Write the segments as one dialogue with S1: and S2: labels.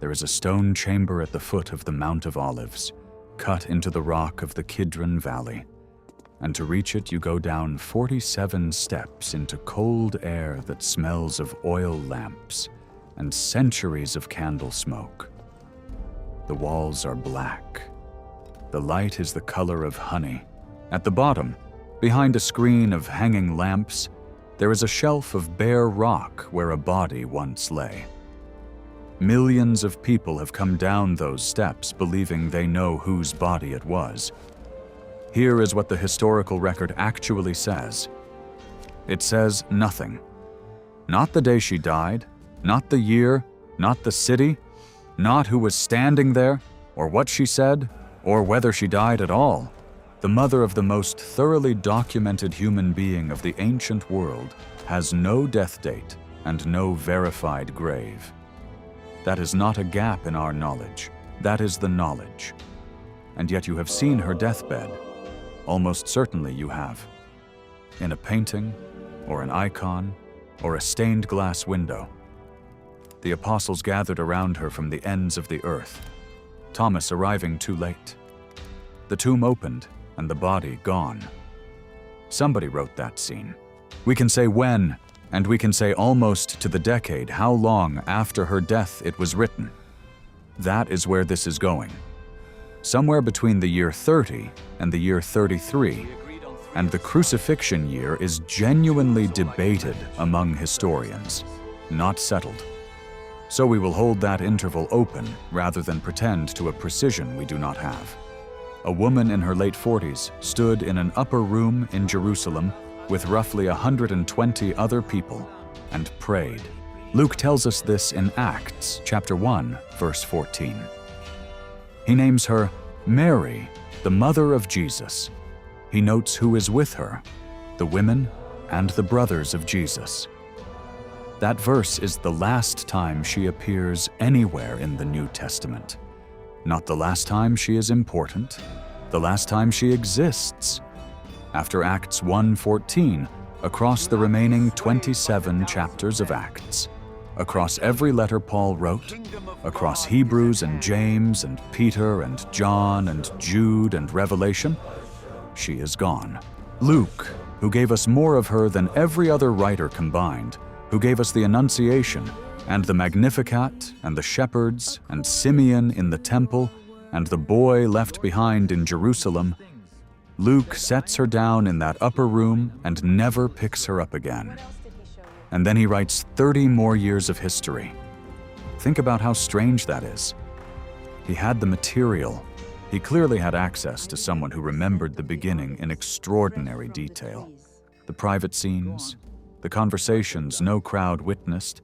S1: there is a stone chamber at the foot of the Mount of Olives, cut into the rock of the Kidron Valley. And to reach it, you go down 47 steps into cold air that smells of oil lamps and centuries of candle smoke. The walls are black. The light is the color of honey. At the bottom, behind a screen of hanging lamps, there is a shelf of bare rock where a body once lay. Millions of people have come down those steps believing they know whose body it was. Here is what the historical record actually says. It says nothing. Not the day she died, not the year, not the city, not who was standing there, or what she said, or whether she died at all. The mother of the most thoroughly documented human being of the ancient world has no death date and no verified grave. That is not a gap in our knowledge. That is the knowledge. And yet you have seen her deathbed. Almost certainly you have. In a painting, or an icon, or a stained glass window. The apostles gathered around her from the ends of the earth, Thomas arriving too late. The tomb opened, and the body gone. Somebody wrote that scene. We can say when, and we can say almost to the decade how long after her death it was written. That is where this is going. Somewhere between the year 30 and the year 33, and the crucifixion year is genuinely debated among historians, not settled. So we will hold that interval open rather than pretend to a precision we do not have. A woman in her late 40s stood in an upper room in Jerusalem with roughly 120 other people and prayed. Luke tells us this in Acts chapter 1, verse 14. He names her Mary, the mother of Jesus. He notes who is with her, the women and the brothers of Jesus. That verse is the last time she appears anywhere in the New Testament. Not the last time she is important, the last time she exists. After Acts 1:14, across the remaining 27 chapters of Acts, across every letter Paul wrote, across Hebrews and James and Peter and John and Jude and Revelation, she is gone. Luke, who gave us more of her than every other writer combined, who gave us the Annunciation and the Magnificat and the shepherds and Simeon in the temple and the boy left behind in Jerusalem, Luke sets her down in that upper room and never picks her up again. And then he writes 30 more years of history. Think about how strange that is. He had the material. He clearly had access to someone who remembered the beginning in extraordinary detail. The private scenes, the conversations no crowd witnessed,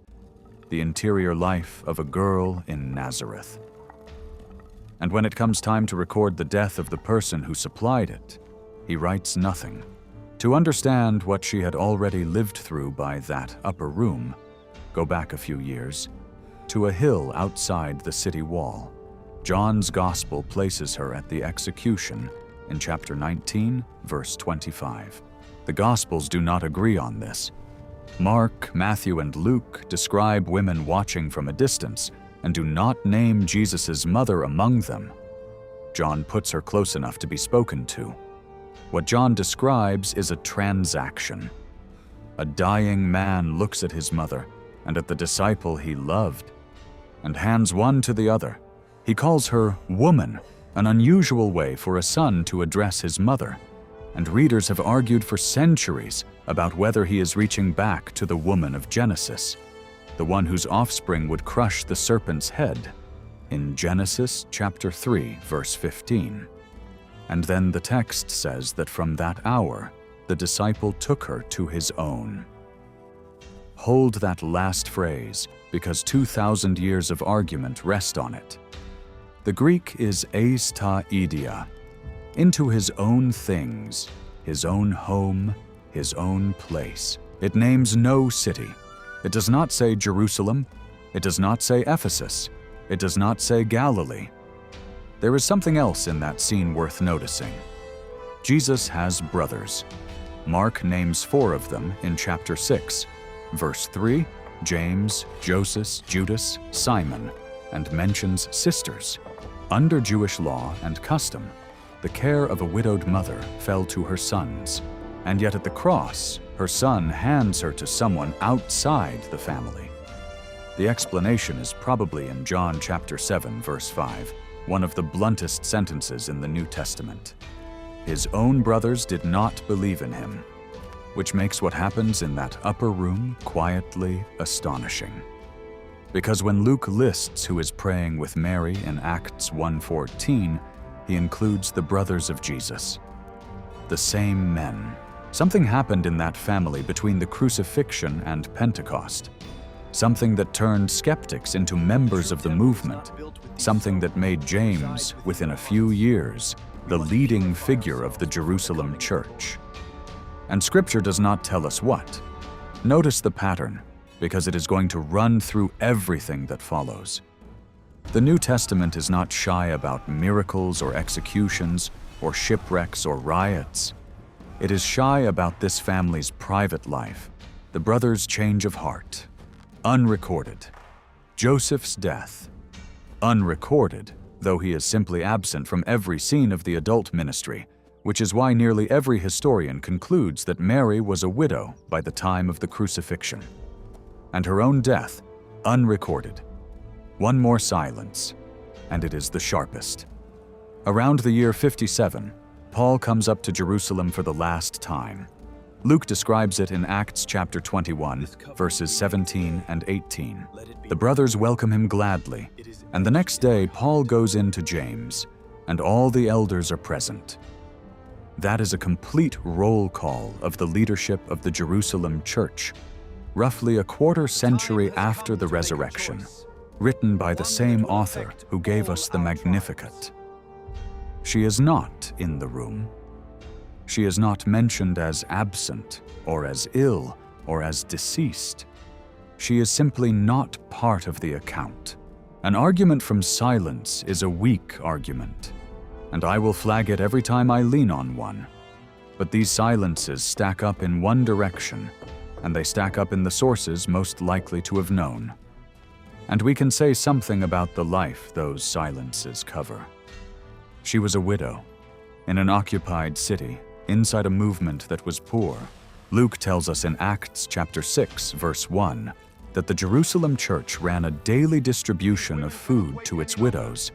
S1: the interior life of a girl in Nazareth. And when it comes time to record the death of the person who supplied it, he writes nothing. To understand what she had already lived through by that upper room, go back a few years, to a hill outside the city wall. John's Gospel places her at the execution in chapter 19, verse 25. The Gospels do not agree on this. Mark, Matthew, and Luke describe women watching from a distance and do not name Jesus' mother among them. John puts her close enough to be spoken to. What John describes is a transaction. A dying man looks at his mother and at the disciple he loved and hands one to the other. He calls her woman, an unusual way for a son to address his mother, and readers have argued for centuries about whether he is reaching back to the woman of Genesis, the one whose offspring would crush the serpent's head, in Genesis chapter 3, verse 15. And then the text says that from that hour, the disciple took her to his own. Hold that last phrase, because 2,000 years of argument rest on it. The Greek is eis ta idia, into his own things, his own home, his own place. It names no city. It does not say Jerusalem. It does not say Ephesus. It does not say Galilee. There is something else in that scene worth noticing. Jesus has brothers. Mark names 4 of them in chapter 6. Verse 3, James, Joseph, Judas, Simon. and mentions sisters. Under Jewish law and custom, the care of a widowed mother fell to her sons, and yet at the cross, her son hands her to someone outside the family. The explanation is probably in John chapter 7, verse 5, one of the bluntest sentences in the New Testament. His own brothers did not believe in him, which makes what happens in that upper room quietly astonishing. Because when Luke lists who is praying with Mary in Acts 1:14, he includes the brothers of Jesus, the same men. Something happened in that family between the crucifixion and Pentecost, something that turned skeptics into members of the movement, something that made James, within a few years, the leading figure of the Jerusalem church. And Scripture does not tell us what. Notice the pattern, because it is going to run through everything that follows. The New Testament is not shy about miracles or executions or shipwrecks or riots. It is shy about this family's private life, the brothers' change of heart. Unrecorded. Joseph's death. Unrecorded, though he is simply absent from every scene of the adult ministry, which is why nearly every historian concludes that Mary was a widow by the time of the crucifixion. And her own death, unrecorded. One more silence, and it is the sharpest. Around the year 57, Paul comes up to Jerusalem for the last time. Luke describes it in Acts chapter 21, verses 17 and 18. The brothers welcome him gladly, and the next day Paul goes in to James, and all the elders are present. That is a complete roll call of the leadership of the Jerusalem church, roughly a quarter century after the resurrection, written by the same author who gave us the Magnificat. She is not in the room. She is not mentioned as absent, or as ill, or as deceased. She is simply not part of the account. An argument from silence is a weak argument, and I will flag it every time I lean on one. But these silences stack up in one direction, and they stack up in the sources most likely to have known. And we can say something about the life those silences cover. She was a widow, in an occupied city, inside a movement that was poor. Luke tells us in Acts chapter 6, verse 1, that the Jerusalem church ran a daily distribution of food to its widows,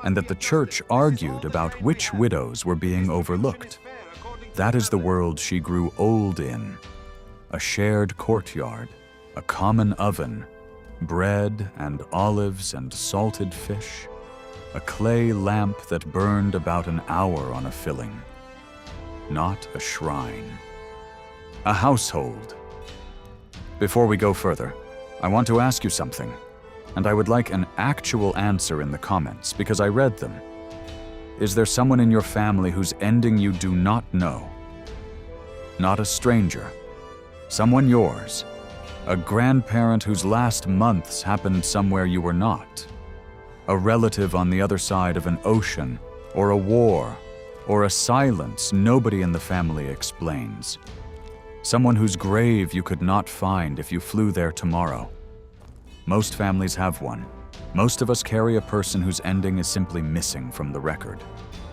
S1: and that the church argued about which widows were being overlooked. That is the world she grew old in. A shared courtyard, a common oven, bread and olives and salted fish, a clay lamp that burned about an hour on a filling. Not a shrine. A household. Before we go further, I want to ask you something, and I would like an actual answer in the comments because I read them. Is there someone in your family whose ending you do not know? Not a stranger. Someone yours. A grandparent whose last months happened somewhere you were not. A relative on the other side of an ocean, or a war, or a silence nobody in the family explains. Someone whose grave you could not find if you flew there tomorrow. Most families have one. Most of us carry a person whose ending is simply missing from the record,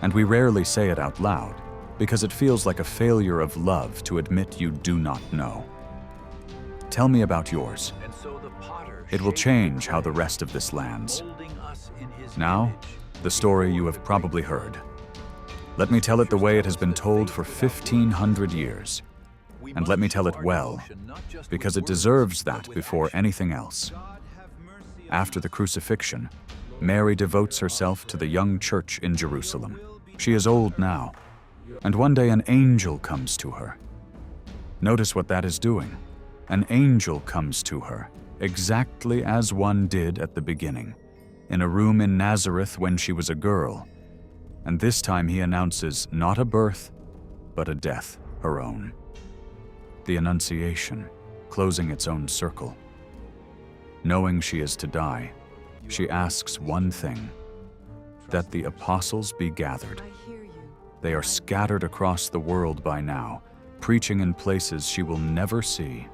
S1: and we rarely say it out loud because it feels like a failure of love to admit you do not know. Tell me about yours. It will change how the rest of this lands. Now, the story you have probably heard. Let me tell it the way it has been told for 1,500 years. And let me tell it well, because it deserves that before anything else. After the crucifixion, Mary devotes herself to the young church in Jerusalem. She is old now, and one day an angel comes to her. Notice what that is doing. An angel comes to her, exactly as one did at the beginning, in a room in Nazareth when she was a girl. And this time he announces not a birth, but a death, her own. The Annunciation, closing its own circle. Knowing she is to die, she asks one thing, that the apostles be gathered. They are scattered across the world by now, preaching in places she will never see.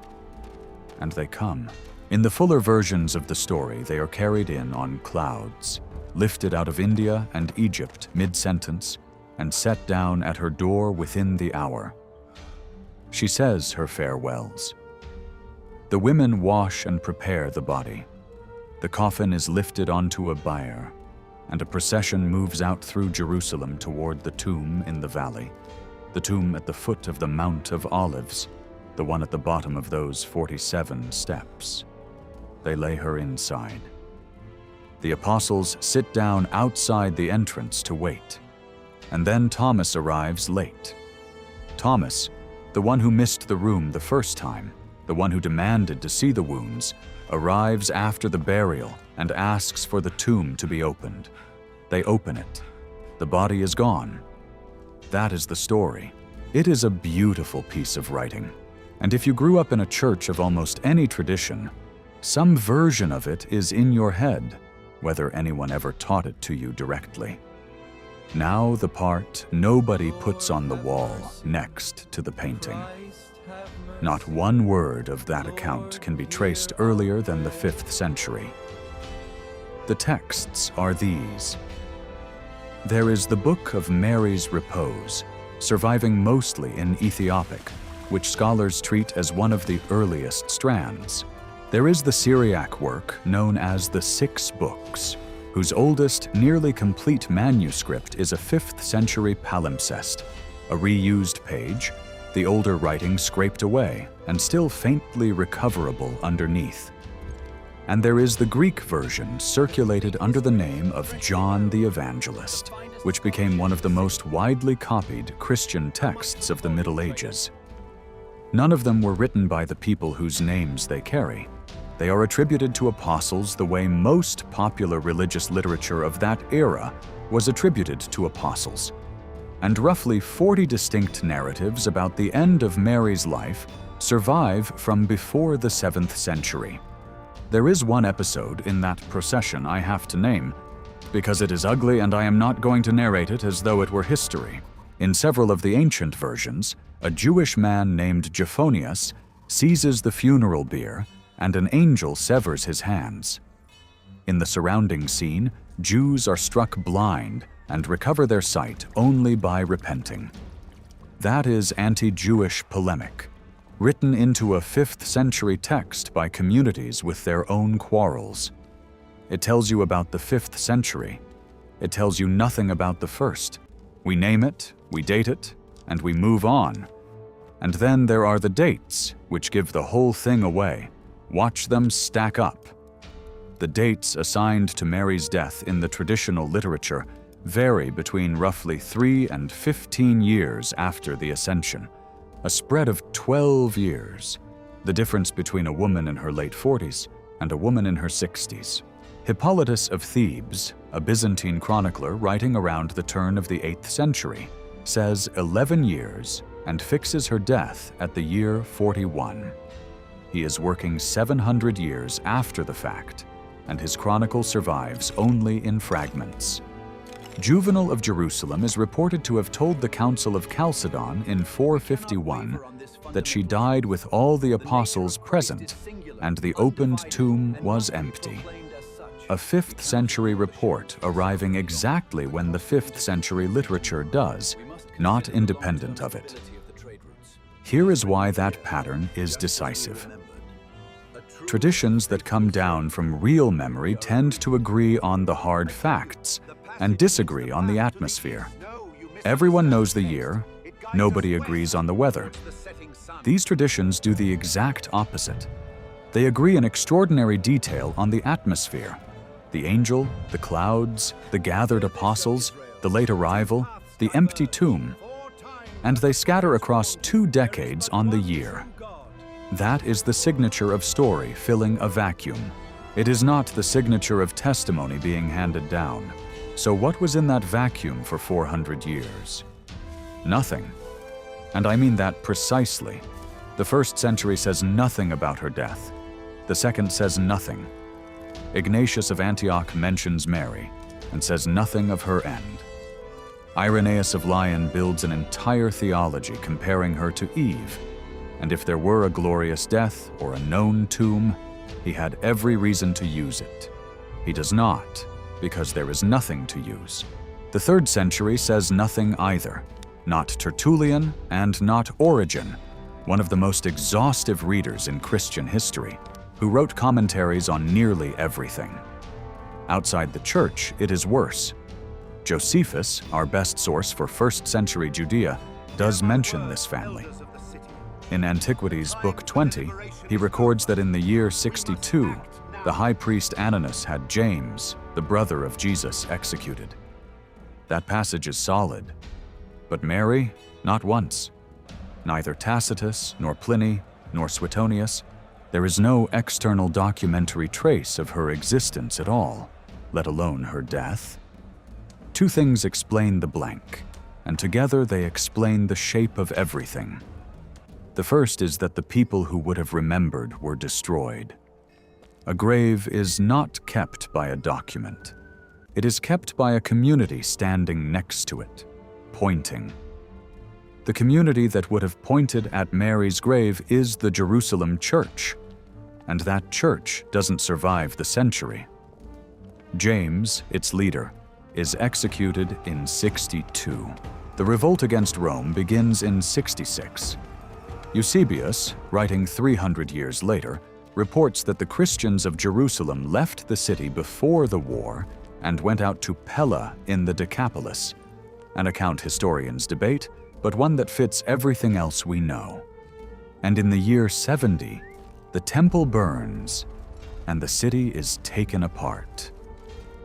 S1: And they come, In the fuller versions of the story, they are carried in on clouds, lifted out of India and Egypt mid-sentence, and set down at her door within the hour. She says her farewells. The women wash and prepare the body. The coffin is lifted onto a bier, and a procession moves out through Jerusalem toward the tomb in the valley, the tomb at the foot of the Mount of Olives, the one at the bottom of those 47 steps. They lay her inside. The apostles sit down outside the entrance to wait, and then Thomas arrives late. Thomas, the one who missed the room the first time, the one who demanded to see the wounds, arrives after the burial and asks for the tomb to be opened. They open it. The body is gone. That is the story. It is a beautiful piece of writing, and if you grew up in a church of almost any tradition, some version of it is in your head, whether anyone ever taught it to you directly. Now the part nobody puts on the wall next to the painting. Not one word of that account can be traced earlier than the 5th century. The texts are these. There is the Book of Mary's Repose, surviving mostly in Ethiopic, which scholars treat as one of the earliest strands. There is the Syriac work known as the 6 Books, whose oldest, nearly complete manuscript is a 5th century palimpsest, a reused page, the older writing scraped away and still faintly recoverable underneath. And there is the Greek version circulated under the name of John the Evangelist, which became one of the most widely copied Christian texts of the Middle Ages. None of them were written by the people whose names they carry. They are attributed to apostles the way most popular religious literature of that era was attributed to apostles. And roughly 40 distinct narratives about the end of Mary's life survive from before the 7th century. There is one episode in that procession I have to name, because it is ugly and I am not going to narrate it as though it were history. In several of the ancient versions, a Jewish man named Epiphanius seizes the funeral bier and an angel severs his hands. In the surrounding scene, Jews are struck blind and recover their sight only by repenting. That is anti-Jewish polemic, written into a 5th century text by communities with their own quarrels. It tells you about the 5th century. It tells you nothing about the 1st. We name it, we date it, and we move on. And then there are the dates, which give the whole thing away. Watch them stack up. The dates assigned to Mary's death in the traditional literature vary between roughly 3 and 15 years after the Ascension, a spread of 12 years, the difference between a woman in her late 40s and a woman in her 60s. Hippolytus of Thebes, a Byzantine chronicler writing around the turn of the 8th century, says 11 years and fixes her death at the year 41. He is working 700 years after the fact, and his chronicle survives only in fragments. Juvenal of Jerusalem is reported to have told the Council of Chalcedon in 451 that she died with all the apostles present, and the opened tomb was empty. A 5th century report arriving exactly when the 5th century literature does, not independent of it. Here is why that pattern is decisive. Traditions that come down from real memory tend to agree on the hard facts and disagree on the atmosphere. Everyone knows the year, nobody agrees on the weather. These traditions do the exact opposite. They agree in extraordinary detail on the atmosphere, the angel, the clouds, the gathered apostles, the late arrival, the empty tomb, and they scatter across 2 decades on the year. That is the signature of story filling a vacuum. It is not the signature of testimony being handed down. So what was in that vacuum for 400 years? Nothing. And I mean that precisely. The 1st century says nothing about her death. The 2nd says nothing. Ignatius of Antioch mentions Mary and says nothing of her end. Irenaeus of Lyon builds an entire theology comparing her to Eve, and if there were a glorious death or a known tomb, He had every reason to use it. He does not, because there is nothing to use. The 3rd century says nothing either. Not Tertullian and not Origen, one of the most exhaustive readers in Christian history, who wrote commentaries on nearly everything. Outside the church, it is worse. Josephus, our best source for 1st century Judea, does mention this family. In Antiquities, Book 20, he records that in the year 62, the high priest Ananus had James, the brother of Jesus, executed. That passage is solid. But Mary, not once. Neither Tacitus, nor Pliny, nor Suetonius, there is no external documentary trace of her existence at all, let alone her death. 2 things explain the blank, and together they explain the shape of everything. The first is that the people who would have remembered were destroyed. A grave is not kept by a document. It is kept by a community standing next to it, pointing. The community that would have pointed at Mary's grave is the Jerusalem church, and that church doesn't survive the century. James, its leader, is executed in 62. The revolt against Rome begins in 66. Eusebius, writing 300 years later, reports that the Christians of Jerusalem left the city before the war and went out to Pella in the Decapolis, an account historians debate, but one that fits everything else we know. And in the year 70, the temple burns and the city is taken apart.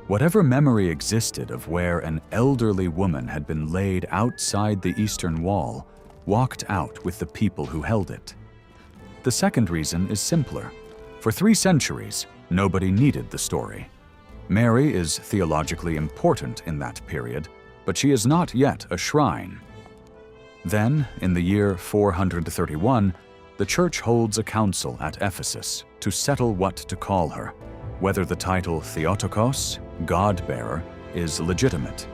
S1: Whatever memory existed of where an elderly woman had been laid outside the eastern wall walked out with the people who held it. The second reason is simpler. For 3 centuries, nobody needed the story. Mary is theologically important in that period, but she is not yet a shrine. Then, in the year 431, the church holds a council at Ephesus to settle what to call her, whether the title Theotokos, God-bearer, is legitimate.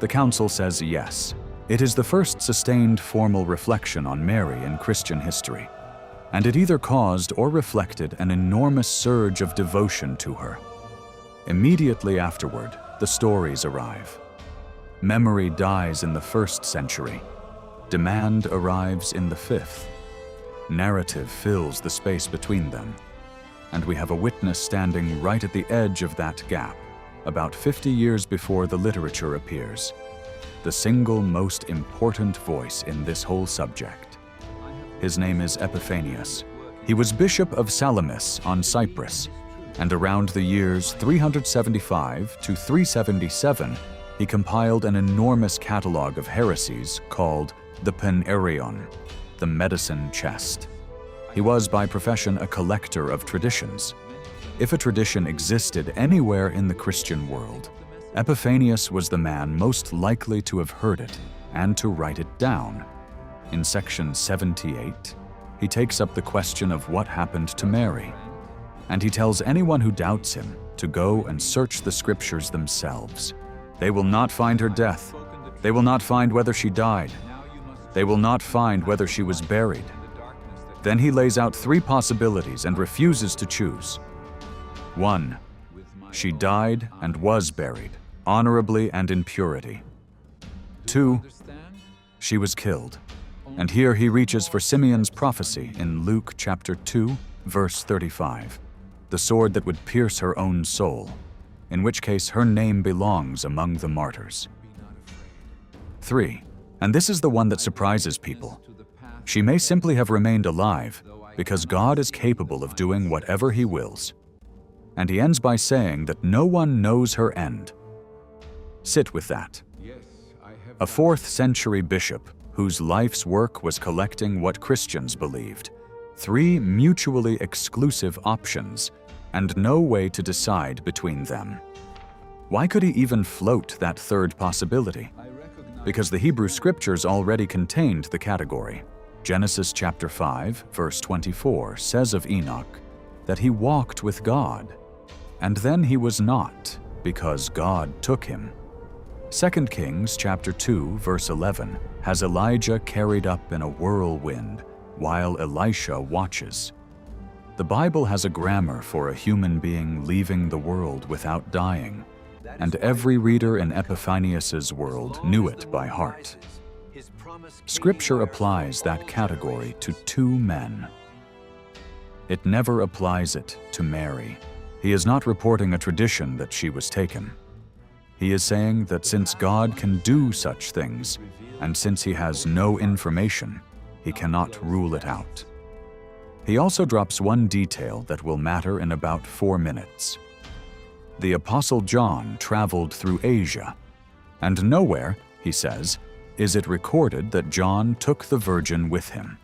S1: The council says yes. It is the first sustained formal reflection on Mary in Christian history, and it either caused or reflected an enormous surge of devotion to her. Immediately afterward, the stories arrive. Memory dies in the 1st century. Demand arrives in the 5th. Narrative fills the space between them. And we have a witness standing right at the edge of that gap, about 50 years before the literature appears. The single most important voice in this whole subject. His name is Epiphanius. He was Bishop of Salamis on Cyprus, and around the years 375 to 377, he compiled an enormous catalog of heresies called the Penarion, the medicine chest. He was by profession a collector of traditions. If a tradition existed anywhere in the Christian world, Epiphanius was the man most likely to have heard it and to write it down. In section 78, he takes up the question of what happened to Mary, and he tells anyone who doubts him to go and search the scriptures themselves. They will not find her death. They will not find whether she died. They will not find whether she was buried. Then he lays out 3 possibilities and refuses to choose. 1. She died and was buried, honorably and in purity. 2. She was killed. And here he reaches for Simeon's prophecy in Luke chapter 2, verse 35, the sword that would pierce her own soul, in which case her name belongs among the martyrs. 3. And this is the one that surprises people. She may simply have remained alive because God is capable of doing whatever he wills. And he ends by saying that no one knows her end. Sit with that. A 4th century bishop whose life's work was collecting what Christians believed, 3 mutually exclusive options, and no way to decide between them. Why could he even float that 3rd possibility? Because the Hebrew scriptures already contained the category. Genesis chapter 5, verse 24 says of Enoch that he walked with God, and then he was not, because God took him. 2 Kings chapter 2, verse 11 has Elijah carried up in a whirlwind while Elisha watches. The Bible has a grammar for a human being leaving the world without dying, and every reader in Epiphanius's world knew it by heart. Scripture applies that category to two men. It never applies it to Mary. He is not reporting a tradition that she was taken. He is saying that since God can do such things, and since he has no information, he cannot rule it out. He also drops one detail that will matter in about 4 minutes. The Apostle John traveled through Asia, and nowhere, he says, is it recorded that John took the Virgin with him.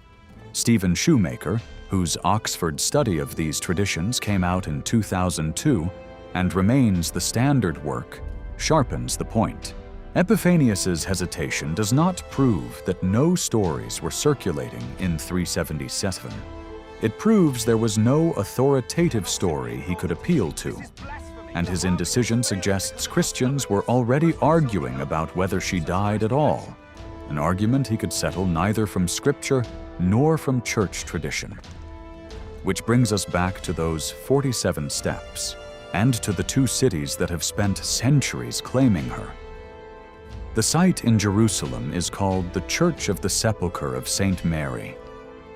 S1: Stephen Shoemaker, whose Oxford study of these traditions came out in 2002 and remains the standard work, sharpens the point. Epiphanius's hesitation does not prove that no stories were circulating in 377. It proves there was no authoritative story he could appeal to, and his indecision suggests Christians were already arguing about whether she died at all, an argument he could settle neither from Scripture nor from church tradition. Which brings us back to those 47 steps, and to the two cities that have spent centuries claiming her. The site in Jerusalem is called the Church of the Sepulchre of St. Mary,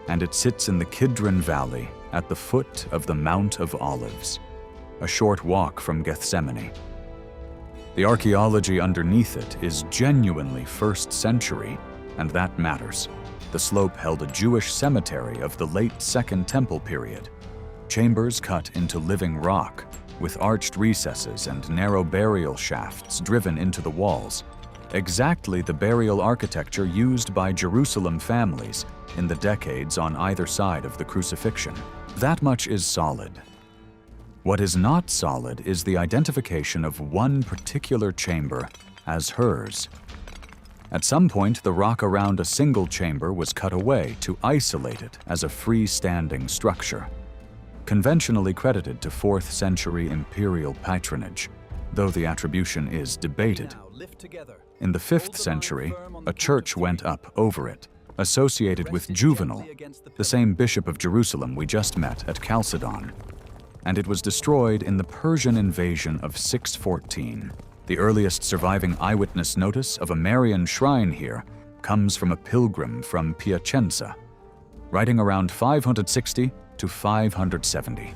S1: and it sits in the Kidron Valley at the foot of the Mount of Olives, a short walk from Gethsemane. The archaeology underneath it is genuinely 1st century, and that matters. The slope held a Jewish cemetery of the late 2nd Temple period, chambers cut into living rock, with arched recesses and narrow burial shafts driven into the walls, exactly the burial architecture used by Jerusalem families in the decades on either side of the crucifixion. That much is solid. What is not solid is the identification of one particular chamber as hers. At some point, the rock around a single chamber was cut away to isolate it as a freestanding structure, conventionally credited to 4th century imperial patronage, though the attribution is debated. In the 5th century, a church went up over it, associated with Juvenal, the same bishop of Jerusalem we just met at Chalcedon, and it was destroyed in the Persian invasion of 614. The earliest surviving eyewitness notice of a Marian shrine here comes from a pilgrim from Piacenza, writing around 560 to 570.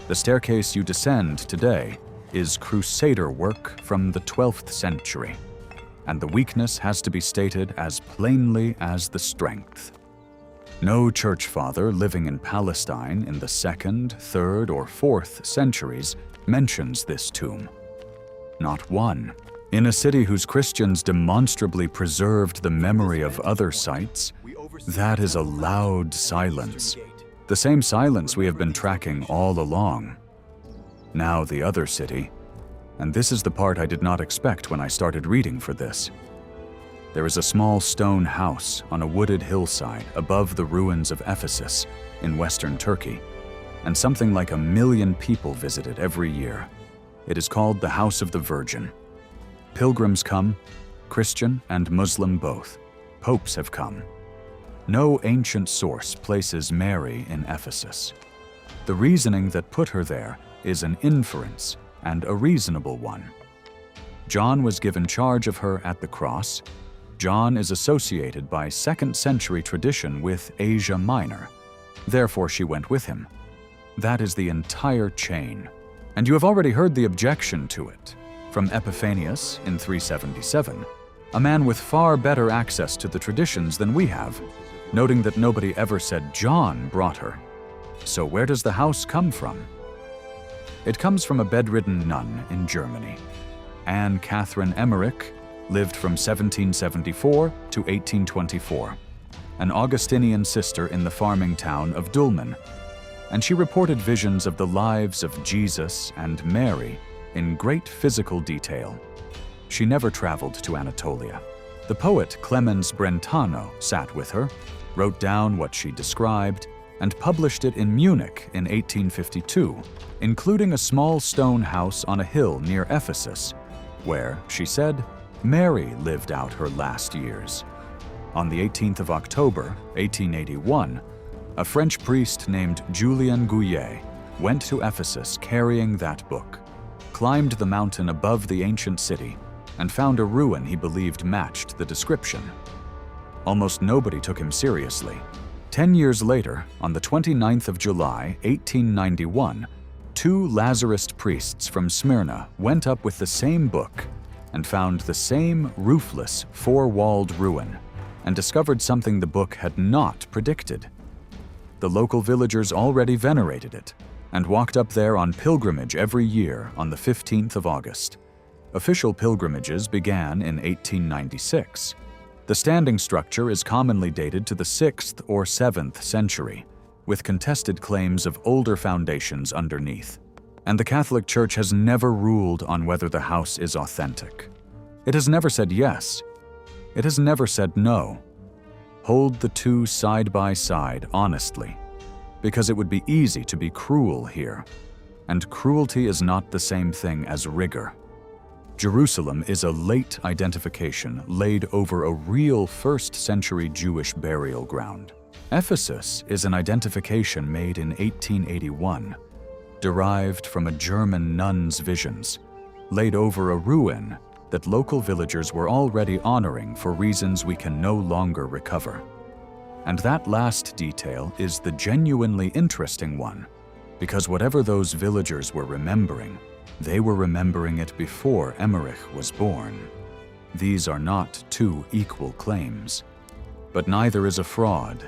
S1: The staircase you descend today is Crusader work from the 12th century, and the weakness has to be stated as plainly as the strength. No church father living in Palestine in the 2nd, 3rd, or 4th centuries mentions this tomb. Not one. In a city whose Christians demonstrably preserved the memory of other sites, that is a loud silence. The same silence we have been tracking all along. Now the other city, and this is the part I did not expect when I started reading for this. There is a small stone house on a wooded hillside above the ruins of Ephesus in western Turkey, and something like 1 million people visit it every year. It is called the House of the Virgin. Pilgrims come, Christian and Muslim both. Popes have come. No ancient source places Mary in Ephesus. The reasoning that put her there is an inference, and a reasonable one. John was given charge of her at the cross. John is associated by 2nd century tradition with Asia Minor. Therefore she went with him. That is the entire chain. And you have already heard the objection to it from Epiphanius in 377, a man with far better access to the traditions than we have, noting that nobody ever said John brought her. So where does the house come from? It comes from a bedridden nun in Germany. Anne Catherine Emmerich lived from 1774 to 1824, an Augustinian sister in the farming town of Dulmen, and she reported visions of the lives of Jesus and Mary in great physical detail. She never traveled to Anatolia. The poet Clemens Brentano sat with her, wrote down what she described, and published it in Munich in 1852, including a small stone house on a hill near Ephesus, where, she said, Mary lived out her last years. On the 18th of October, 1881, A French priest named Julien Gouillet went to Ephesus carrying that book, climbed the mountain above the ancient city, and found a ruin he believed matched the description. Almost nobody took him seriously. 10 years later, on the 29th of July, 1891, 2 Lazarist priests from Smyrna went up with the same book and found the same roofless, 4-walled ruin, and discovered something the book had not predicted. The local villagers already venerated it and walked up there on pilgrimage every year on the 15th of August. Official pilgrimages began in 1896. The standing structure is commonly dated to the 6th or 7th century, with contested claims of older foundations underneath. And the Catholic Church has never ruled on whether the house is authentic. It has never said yes. It has never said no. Hold the two side by side honestly, because it would be easy to be cruel here, and cruelty is not the same thing as rigor. Jerusalem is a late identification laid over a real first-century Jewish burial ground. Ephesus is an identification made in 1881, derived from a German nun's visions, laid over a ruin that local villagers were already honoring for reasons we can no longer recover. And that last detail is the genuinely interesting one, because whatever those villagers were remembering, they were remembering it before Emmerich was born. These are not two equal claims, but neither is a fraud,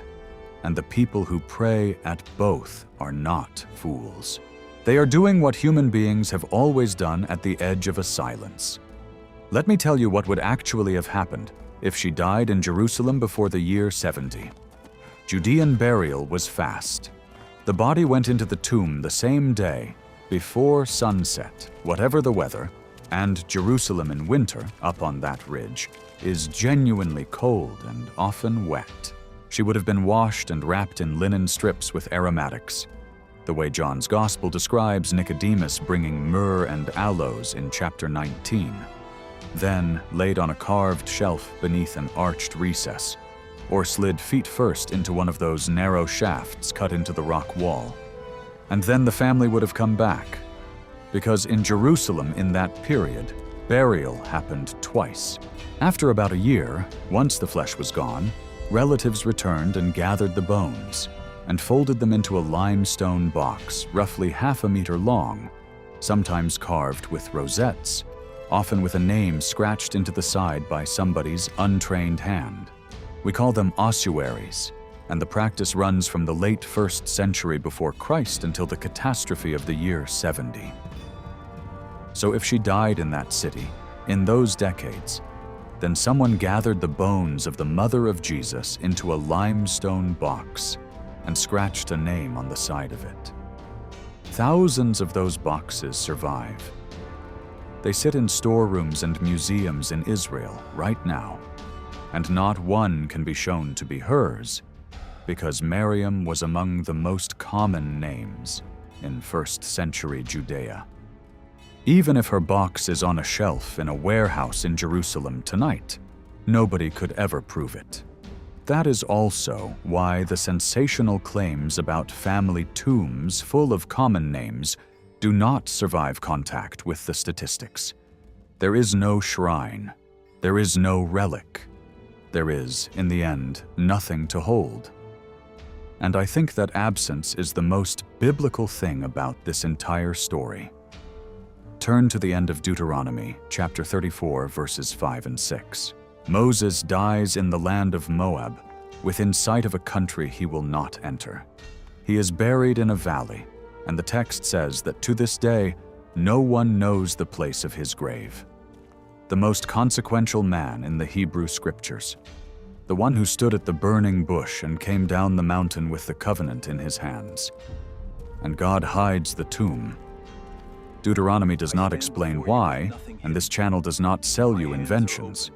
S1: and the people who pray at both are not fools. They are doing what human beings have always done at the edge of a silence. Let me tell you what would actually have happened if she died in Jerusalem before the year 70. Judean burial was fast. The body went into the tomb the same day, before sunset, whatever the weather, and Jerusalem in winter, up on that ridge, is genuinely cold and often wet. She would have been washed and wrapped in linen strips with aromatics, the way John's Gospel describes Nicodemus bringing myrrh and aloes in chapter 19. Then laid on a carved shelf beneath an arched recess, or slid feet first into one of those narrow shafts cut into the rock wall. And then the family would have come back, because in Jerusalem in that period, burial happened twice. After about a year, once the flesh was gone, relatives returned and gathered the bones, and folded them into a limestone box roughly half a meter long, sometimes carved with rosettes, often with a name scratched into the side by somebody's untrained hand. We call them ossuaries, and the practice runs from the late 1st century before Christ until the catastrophe of the year 70. So if she died in that city, in those decades, then someone gathered the bones of the mother of Jesus into a limestone box and scratched a name on the side of it. Thousands of those boxes survive. They sit in storerooms and museums in Israel right now, and not one can be shown to be hers, because Miriam was among the most common names in 1st century Judea. Even if her box is on a shelf in a warehouse in Jerusalem tonight, nobody could ever prove it. That is also why the sensational claims about family tombs full of common names do not survive contact with the statistics. There is no shrine. There is no relic. There is, in the end, nothing to hold. And I think that absence is the most biblical thing about this entire story. Turn to the end of Deuteronomy, chapter 34, verses 5 and 6. Moses dies in the land of Moab, within sight of a country he will not enter. He is buried in a valley, and the text says that to this day, no one knows the place of his grave. The most consequential man in the Hebrew Scriptures, the one who stood at the burning bush and came down the mountain with the covenant in his hands. And God hides the tomb. Deuteronomy does not explain why, and this channel does not sell you inventions,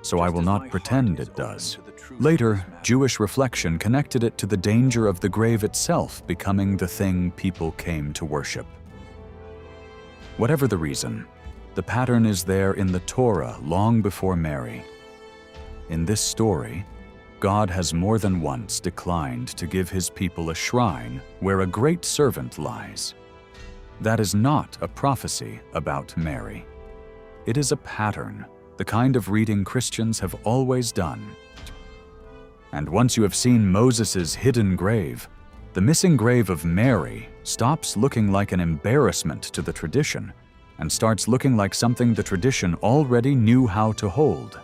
S1: so I will not pretend it does. Later, Jewish reflection connected it to the danger of the grave itself becoming the thing people came to worship. Whatever the reason, the pattern is there in the Torah long before Mary. In this story, God has more than once declined to give his people a shrine where a great servant lies. That is not a prophecy about Mary. It is a pattern, the kind of reading Christians have always done. And once you have seen Moses' hidden grave, the missing grave of Mary stops looking like an embarrassment to the tradition and starts looking like something the tradition already knew how to hold.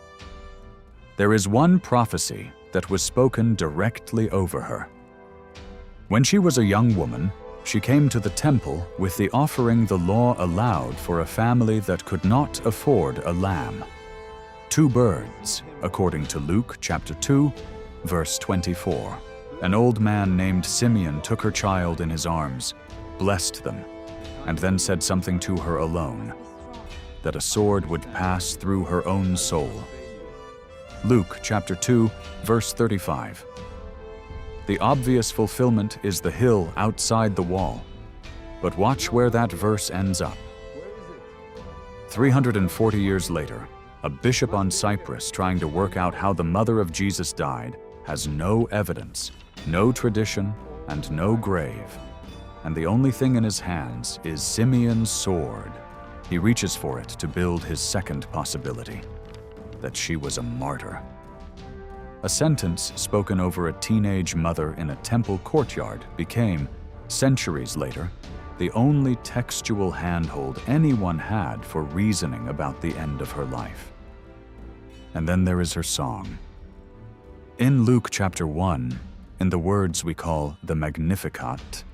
S1: There is one prophecy that was spoken directly over her. When she was a young woman, she came to the temple with the offering the law allowed for a family that could not afford a lamb. 2 birds, according to Luke chapter 2, verse 24. An old man named Simeon took her child in his arms, blessed them, and then said something to her alone, that a sword would pass through her own soul. Luke chapter 2, verse 35. The obvious fulfillment is the hill outside the wall, but watch where that verse ends up. 340 years later, a bishop on Cyprus trying to work out how the mother of Jesus died has no evidence, no tradition, and no grave. And the only thing in his hands is Simeon's sword. He reaches for it to build his second possibility, that she was a martyr. A sentence spoken over a teenage mother in a temple courtyard became, centuries later, the only textual handhold anyone had for reasoning about the end of her life. And then there is her song. In Luke chapter 1, in the words we call the Magnificat,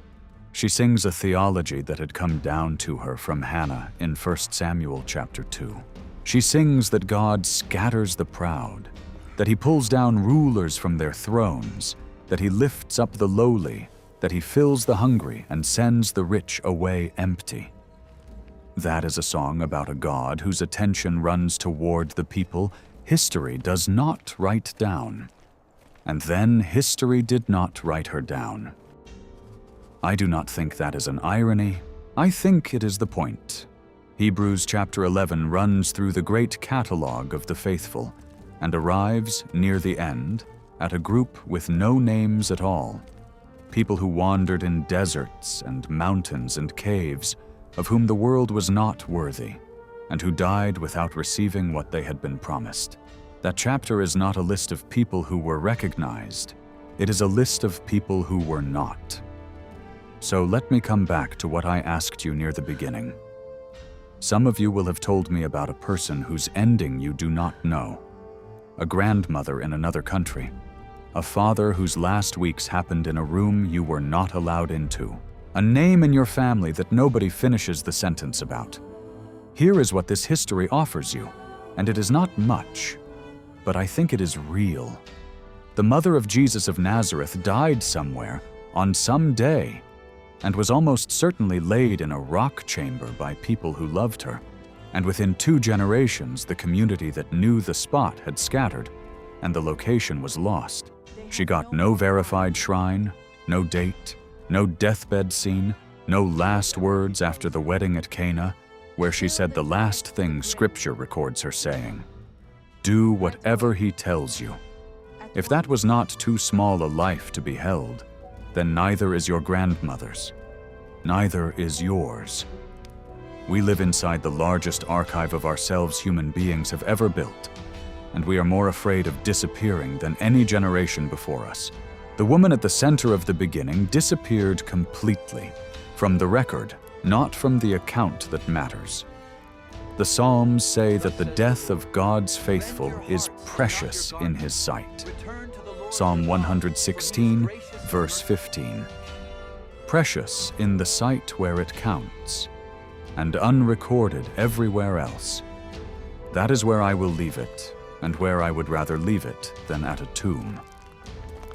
S1: she sings a theology that had come down to her from Hannah in 1 Samuel chapter 2. She sings that God scatters the proud, that he pulls down rulers from their thrones, that he lifts up the lowly, that he fills the hungry and sends the rich away empty. That is a song about a God whose attention runs toward the people history does not write down. And then history did not write her down. I do not think that is an irony. I think it is the point. Hebrews chapter 11 runs through the great catalogue of the faithful and arrives near the end at a group with no names at all, people who wandered in deserts and mountains and caves, of whom the world was not worthy, and who died without receiving what they had been promised. That chapter is not a list of people who were recognized. It is a list of people who were not. So let me come back to what I asked you near the beginning. Some of you will have told me about a person whose ending you do not know. A grandmother in another country. A father whose last weeks happened in a room you were not allowed into. A name in your family that nobody finishes the sentence about. Here is what this history offers you, and it is not much, but I think it is real. The mother of Jesus of Nazareth died somewhere, on some day, and was almost certainly laid in a rock chamber by people who loved her. And within 2 generations, the community that knew the spot had scattered, and the location was lost. She got no verified shrine, no date, no deathbed scene, no last words after the wedding at Cana, where she said the last thing Scripture records her saying. Do whatever he tells you. If that was not too small a life to be held, then neither is your grandmother's. Neither is yours. We live inside the largest archive of ourselves human beings have ever built, and we are more afraid of disappearing than any generation before us. The woman at the center of the beginning disappeared completely, from the record, not from the account that matters. The Psalms say that the death of God's faithful is precious in his sight. Psalm 116, verse 15. Precious in the sight where it counts, and unrecorded everywhere else. That is where I will leave it, and where I would rather leave it than at a tomb.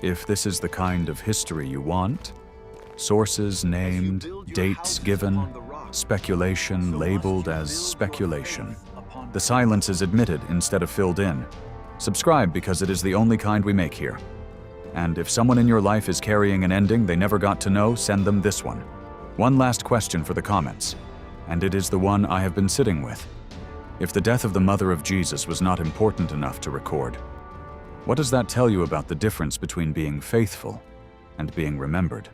S1: If this is the kind of history you want, sources named, dates given, speculation labeled as speculation, the silence is admitted instead of filled in. Subscribe because it is the only kind we make here. And if someone in your life is carrying an ending they never got to know, send them this one. One last question for the comments, and it is the one I have been sitting with. If the death of the mother of Jesus was not important enough to record, What does that tell you about the difference between being faithful and being remembered?